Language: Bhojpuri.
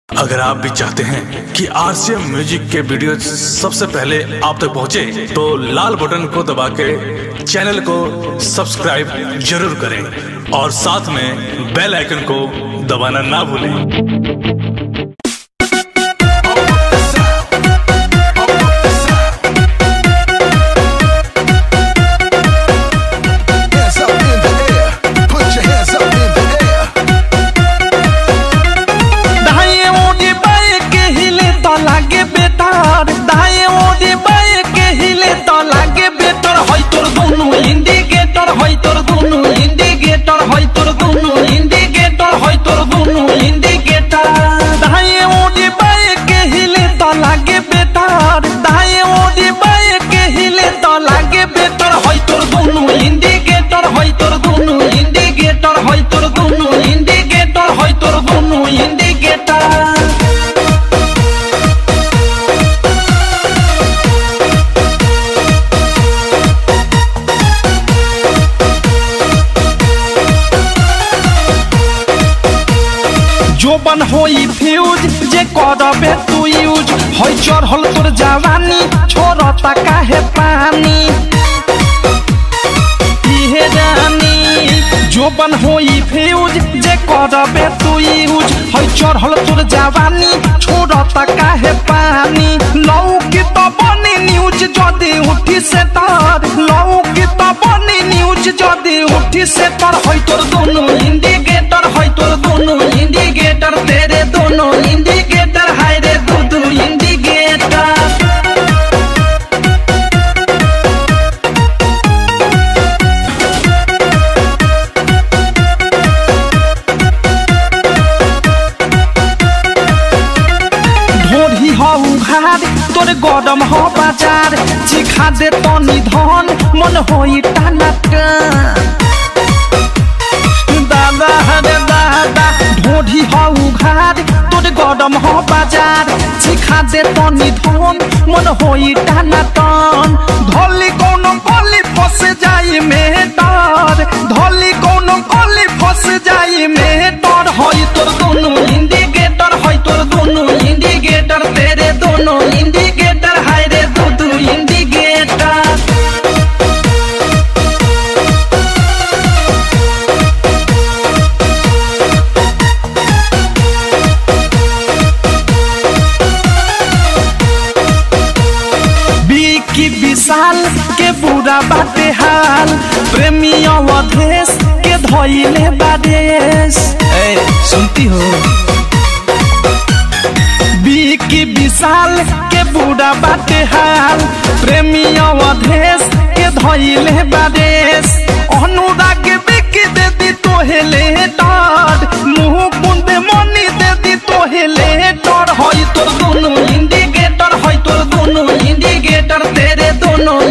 अगर आप भी चाहते हैं कि आरसीएम म्यूजिक के वीडियो सबसे पहले आप तक पहुंचे, तो लाल बटन को दबा के चैनल को सब्सक्राइब जरूर करें और साथ में बेल आइकन को दबाना ना भूलें। जोबन होई फ्यूज जे करबे तू यूज होई चढ़ल तोर जवानी छोड़ता काहे पानी इहे रानी। जोबन होई फ्यूज जे करबे तू यूज होई चढ़ल तोर जवानी छोड़ता काहे पानी। लौकी तो बनी न्यूज जदी उठी से तार, लौकी तो बनी न्यूज जदी उठी से तार। होई तोर दोनों इंडिकेटर, होई तोर दोनों इंडिकेटर, तेरे दोनों इंडिकेटर, हाय रे दो इंडिकेटर। ढोरी हो उघार तोरे गरम हो बाजार, चिखा दे तनी धन मन होई टाना दादा रे दादा। ढोरी हो उघार तोरे गरम हो बाजार, चिखा दे तनी धन मन होई टाना टन। धोली कोनो गली फंस जाई में डर, धोली कोनो गली फंस जाई में डर। होई तोर दोनों इंडिकेटर, होई तोर दोनों इंडिकेटर, तेरे दोनों इंडिकेटर, हाय रे दो इंडिकेटर। की विशाल के बुरा बाटे हाल, प्रेमी अवधेश के धोइले बादेश। सुनती हो की विशाल के बुरा बाटे हाल, प्रेमी अवधेश के धोइले बादेश। अनुराग बिकी दे दी तोहेले डर, मुँह बुंदे मनी दे दी तोहेले डर। होई तोर दोनों इंडिकेटर, होई तोर दोनों इंडिकेटर, तेरे दोनों